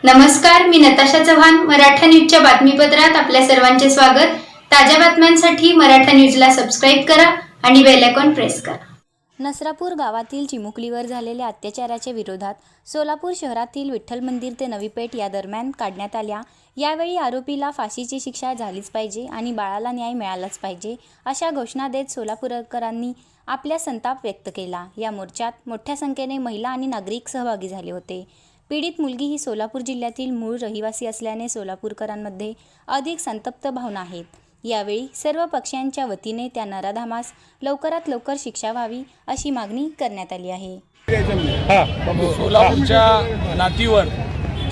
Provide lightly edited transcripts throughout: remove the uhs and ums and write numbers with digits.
नमस्कार, मी नताशा चव्हाण. मराठा न्यूजच्या बातमीपत्रात आपल्या सर्वांचे स्वागत. ताज्या बातम्यांसाठी मराठा न्यूजला सबस्क्राईब करा आणि बेल आयकॉन प्रेस करा. नसरापूर गावातील चिमुकलीवर झालेल्या अत्याचाराच्या विरोधात सोलापूर शहरातील विठ्ठल मंदिर ते नवी पेठ या दरम्यान काढण्यात आल्या. यावेळी आरोपीला फाशीची शिक्षा झालीच पाहिजे आणि बाळाला न्याय मिळालाच पाहिजे अशा घोषणा देत सोलापूरकरांनी आपला संताप व्यक्त केला. या मोर्चात मोठ्या संख्येने महिला आणि नागरिक सहभागी झाले होते. पीडित मुलगी ही सोलापूर जिल्ह्यातील मूळ रहिवासी असल्याने सोलापूरकरांमध्ये अधिक संतप्त भावना आहेत. यावेळी सर्व पक्षांच्या वतीने त्या नराधामास लवकरात लवकर शिक्षा व्हावी अशी मागणी करण्यात आली आहे. सोलापूरच्या नातीवर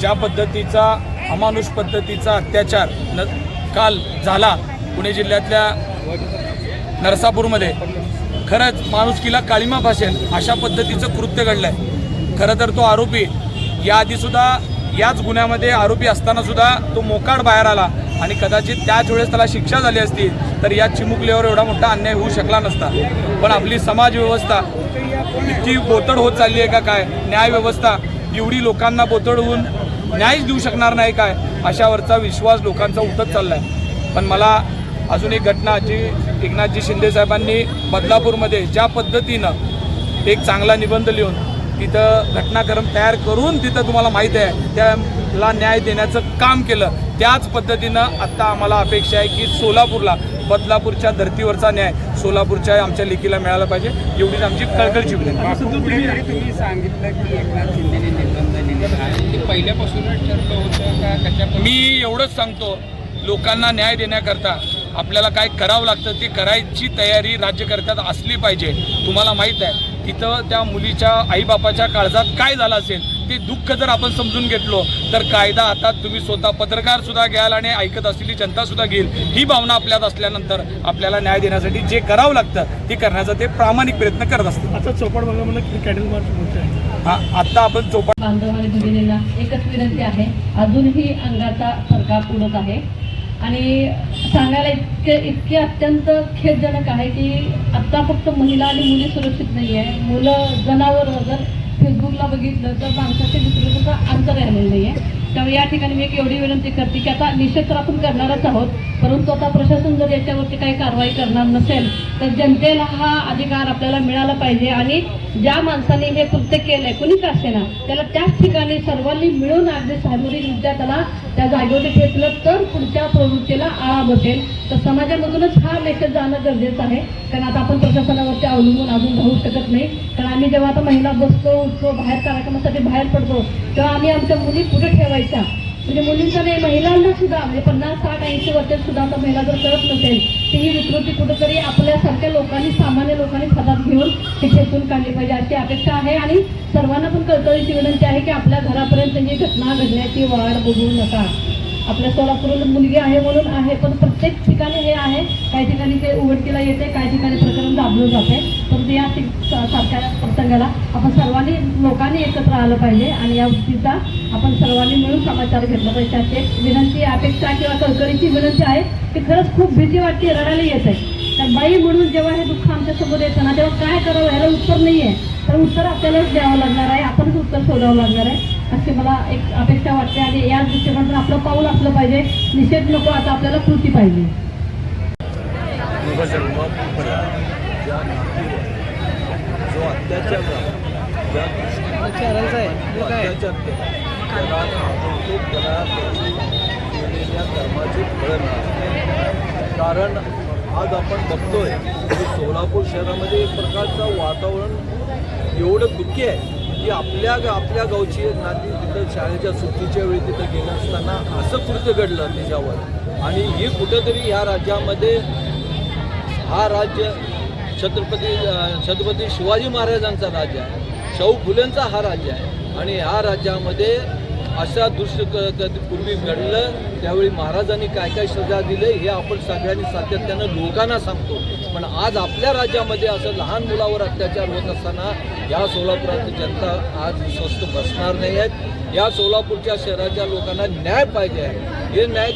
ज्या पद्धतीचा अमानुष पद्धतीचा अत्याचार काल झाला पुणे जिल्ह्यातल्या नरसापूरमध्ये, खरंच माणुसकीला काळिमा भासेल अशा पद्धतीचं कृत्य घडलंय. खरं तर तो आरोपी याआधीसुद्धा याच गुन्ह्यामध्ये आरोपी असतानासुद्धा तो मोकाट बाहेर आला आणि कदाचित त्याच वेळेस त्याला शिक्षा झाली असती तर या चिमुकलीवर एवढा मोठा अन्याय होऊ शकला नसता. पण आपली समाज व्यवस्था इतकी बोतड होत चालली आहे का काय? न्याय व्यवस्था एवढी लोकांना बोतड होऊन न्यायच देऊ शकणार नाही काय? अशावरचा विश्वास लोकांचा उतरत चालला आहे. पण मला अजून एक घटना जी एकनाथजी शिंदे साहेबांनी बदलापूरमध्ये ज्या पद्धतीनं एक चांगला निबंध लिहून तिथं घटनाक्रम तयार करून तिथं तुम्हाला माहीत आहे त्याला न्याय देण्याचं काम केलं, त्याच पद्धतीनं आत्ता आम्हाला अपेक्षा आहे की सोलापूरला बदलापूरच्या धर्तीवरचा न्याय सोलापूरच्या आमच्या लेकीला मिळाला पाहिजे, एवढीच आमची कळकळची विनंती. तुम्ही सांगितलं की एकनाथ शिंदेने निबंध लिहिलेला आहे, ते पहिल्यापासूनच ठरलं होतं का कशा? मी एवढंच सांगतो, लोकांना न्याय देण्याकरता आपल्याला काय करावं लागतं ते करायची तयारी राज्यकर्त्यात असली पाहिजे. तुम्हाला माहीत आहे तिथं त्या मुलीच्या आईबापाच्या काळजात काय झालं असेल ते दुःख जर आपण समजून घेतलो तर कायदा हातात तुम्ही स्वतः पत्रकारसुद्धा घ्याल आणि ऐकत असलेली जनतासुद्धा घेईल. ही भावना आपल्यात असल्यानंतर आपल्याला न्याय देण्यासाठी जे करावं लागतं ते करण्याचा ते प्रामाणिक प्रयत्न करत असतात. आता चौपाट भागामध्ये कॅटल मार्च होत आहे. आत्ता आपण चौपाट बांधवांनी भगिनींना एकच विनंती आहे, अजूनही अंगाचा थरकाप उडत आहे आणि सांगायला इतके अत्यंत खेदजनक आहे की आत्ता फक्त महिला आणि मुली सुरक्षित नाही आहे. मुलं, जनावरं जर फेसबुकला बघितलं तर माणसाचे विसरूचा अंतर राहिलेलं नाही आहे. त्यामुळे या ठिकाणी मी एक एवढी विनंती करते की आता निषेध तर आपण करणारच आहोत, परंतु आता प्रशासन जर याच्यावरती काही कारवाई करणार नसेल तर जनतेला हा अधिकार आपल्याला मिळाला पाहिजे आणि ज्या माणसाने हे कृत्य केलं आहे कुणीच असेना त्याला त्याच ठिकाणी सर्वांनी मिळून अगदी सामूहिकरित्या त्याला त्या जागेवरती ठेचलं तर पुढच्या प्रवृत्तीला आळा बसेल. तर समाजामधूनच हा मेसेज जाणं गरजेचं आहे, कारण आता आपण प्रशासनावरती अवलंबून अजून राहू शकत नाही. कारण आम्ही जेव्हा आता महिला बसतो उठतो बाहेर कार्यक्रमासाठी बाहेर पडतो तेव्हा आम्ही आमच्या मुली कुठे ठेवायच्या, म्हणजे मुलींचा नाही महिलांना सुद्धा म्हणजे 50, 60, 80 वर्षात सुद्धा आता महिला जर करत नसेल तर ही विकृती कुठेतरी आपल्यासारख्या लोकांनी, सामान्य लोकांनी हातात घेऊन ती खेचून काढली पाहिजे अशी अपेक्षा आहे. आणि सर्वांना पण कळकळीची विनंती आहे की आपल्या घरापर्यंत जी घटना घडण्याची वाढ बघू नका. आपल्या सोलापूरला मुलगी आहे म्हणून आहे, पण प्रत्येक ठिकाणी हे आहे, काही ठिकाणी ते उघडकीला येते, काही ठिकाणी प्रकरण दाबलं जाते. परंतु या सारख्या प्रसंगाला आपण सर्वांनी लोकांनी एकत्र आलं पाहिजे आणि या गोष्टीचा आपण सर्वांनी मिळून समाचार घेतला पाहिजे अशी एक विनंती, अपेक्षा किंवा कळकळीची विनंती आहे की खरंच खूप भीती वाटते, रडायला येत आहे. तर बाई म्हणून जेव्हा हे दुःख आमच्यासमोर येतं ना तेव्हा काय करावं ह्याला उत्तर नाही आहे, तर उत्तर आपल्यालाच द्यावं लागणार आहे, आपणच उत्तर शोधावं लागणार आहे अशी मला एक अपेक्षा वाटते. आणि याच दृष्टीकोनातून आपलं पाऊल असलं पाहिजे, निषेध नको, आता आपल्याला कृती पाहिजे. जो अत्याचार कर्माची फळं कारण आज आपण बघतोय की सोलापूर शहरामध्ये एक प्रकारचं वातावरण एवढं दुःखी आहे की आपल्या गावची नाती तिथं शाळेच्या सुट्टीच्या वेळी तिथं गेलं असताना असं कृत्य घडलं त्याच्यावर. आणि हे कुठेतरी ह्या राज्यामध्ये हा राज्य छत्रपती शिवाजी महाराजांचा राज्य आहे, शाहू फुलेंचा हा राज्य आहे आणि ह्या राज्यामध्ये अशा पूर्वी घडलं त्यावेळी महाराजांनी काय काय सजा दिले हे आपण सगळ्यांनी सातत्यानं लोकांना सांगतो. पण आज आपल्या राज्यामध्ये असं लहान मुलावर अत्याचार होत असताना या सोलापुरातील जनता आज स्वस्थ बसणार नाही आहेत. या सोलापूरच्या शहराच्या लोकांना न्याय पाहिजे आहे. हे न्याय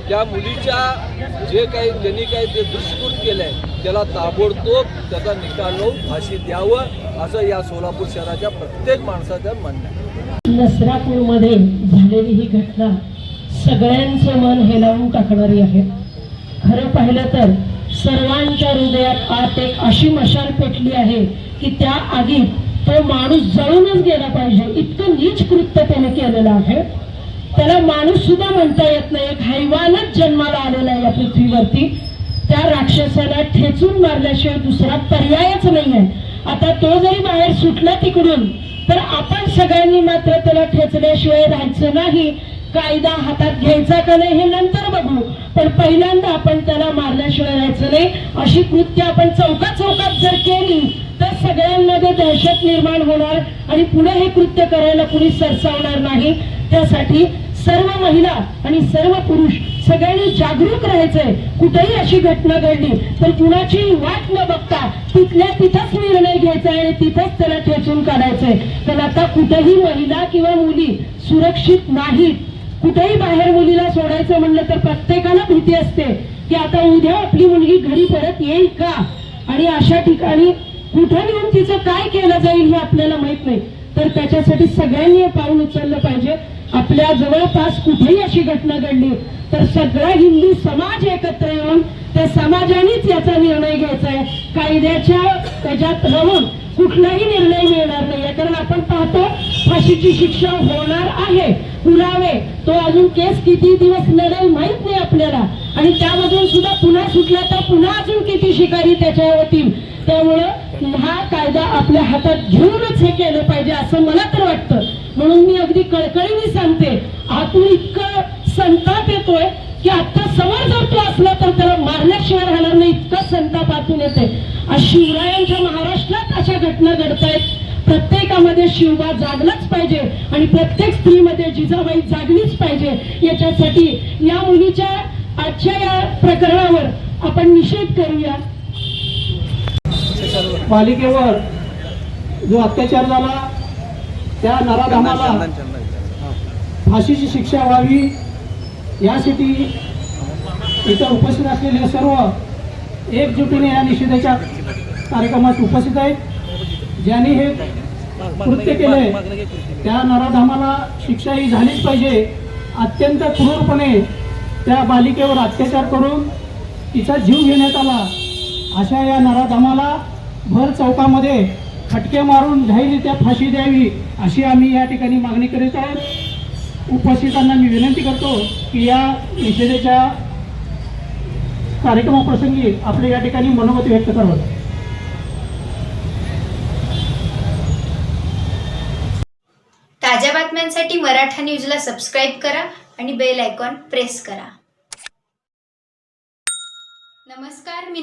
त्या मुलीच्या जे काही त्यांनी काही ते दुष्कृत केलं आहे त्याला ताबडतोब त्याचा निकाल लावून फाशी द्यावं असं या सोलापूर शहराच्या प्रत्येक माणसाचं म्हणणं आहे. नसरापूरमध्ये झालेली ही घटना सगळ्यांचं मन हेलावून टाकणारी आहे. खरं पाहिलं तर सर्वांच्या हृदयात आत एक अशी मशाल पेटली आहे की त्या आगीत तो माणूस जळूनच गेला पाहिजे, इतकं नीच कृत्य त्याने केलेलं आहे. त्याला माणूस सुद्धा म्हणता येत नाही, एक हैवानच जन्माला आलेला आहे या पृथ्वीवरती. त्या राक्षसाला ठेचून मारल्याशिवाय दुसरा पर्यायच नाही आहे. आता तो जरी बाहेर सुटला तिकडून तर आपण सगळ्यांनी मात्र त्याला ठेचल्याशिवाय राहायचं नाही. कायदा हातात घ्यायचा का नाही हे नंतर बघू, पण पहिल्यांदा आपण त्याला मारल्याशिवाय राहायचं नाही. अशी कृत्य आपण चौकात जर केली तर सगळ्यांमध्ये दहशत निर्माण होणार आणि पुढे हे कृत्य करायला कुणी सरसावणार नाही. त्यासाठी सर्व महिला आणि सर्व पुरुष सगळ्यांनी जागरूक राहायचंय. कुठेही अशी घटना घडली तर कुणाची वाट न बघता तिथल्या तिथंच निर्णय घ्यायचा आहे आणि तिथंच त्याला ठेचून काढायचंय. कारण आता कुठेही महिला किंवा मुली सुरक्षित नाहीत. कुठेही बाहेर मुलीला सोडायचं म्हणलं तर प्रत्येकाला भीती असते की आता उद्या आपली मुलगी घरी परत येईल का, आणि अशा ठिकाणी कुठं नेऊन तिचं काय केलं जाईल हे आपल्याला माहित नाही. तर त्याच्यासाठी सगळ्यांनी हे पाऊल उचललं पाहिजे. आपल्या जवळपास कुठेही अशी घटना घडली तर सगळा हिंदू समाज एकत्र येऊन त्या समाजानेच याचा निर्णय घ्यायचा आहे. कायद्याच्या त्याच्यात राहून कुठलाही निर्णय मिळणार नाही. कारण आपण पाहतो फाशीची शिक्षा होणार आहे, पुरावे तो अजून केस किती दिवस लढेल माहित नाही आपल्याला, आणि त्यामधून सुद्धा पुन्हा सुटला तर पुन्हा अजून किती शिकारी त्याच्यावर होतील. त्यामुळं हा कायदा आपल्या हातात घेऊनच हे केलं पाहिजे असं मला तर वाटतं. म्हणून मी अगदी कळकळीने सांगते, आतून इतकं संताप येतोय की आता समोर जर तो असला तर त्याला मारल्याशिवाय राहणार नाही, इतकं संताप आतून येते. आज शिवरायांच्या महाराष्ट्रात अशा घटना घडतायत. प्रत्येकामध्ये शिवबा जागलाच पाहिजे आणि प्रत्येक स्त्रीमध्ये जिजाबाई जागलीच पाहिजे. याच्यासाठी या मुलीच्या आजच्या या प्रकरणावर आपण निषेध करूया. बालिकेवर जो अत्याचार झाला त्या नराधमाला फाशीची शिक्षा व्हावी यासाठी इथं उपस्थित असलेले सर्व एकजुटीने या निषेधाच्या कार्यक्रमात उपस्थित आहेत. ज्यांनी हे कृत्य केले त्या नराधमाला शिक्षा ही झालीच पाहिजे. अत्यंत क्रूरपणे त्या बालिकेवर अत्याचार करून तिचा जीव घेण्यात आला. अशा या नराधमाला भर चौकामध्ये फटके मारून जाहीररित्या फाशी द्यावी अशी आम्ही या ठिकाणी मागणी करीत आहोत. उपस्थितांना मी विनंती करतो की या निषेधाच्या कार्यक्रमाप्रसंगी आपले या ठिकाणी मनोगत व्यक्त करावं. ताज्या बातम्यांसाठी मराठा न्यूजला सबस्क्राईब करा आणि बेल आयकॉन प्रेस करा. नमस्कार, मी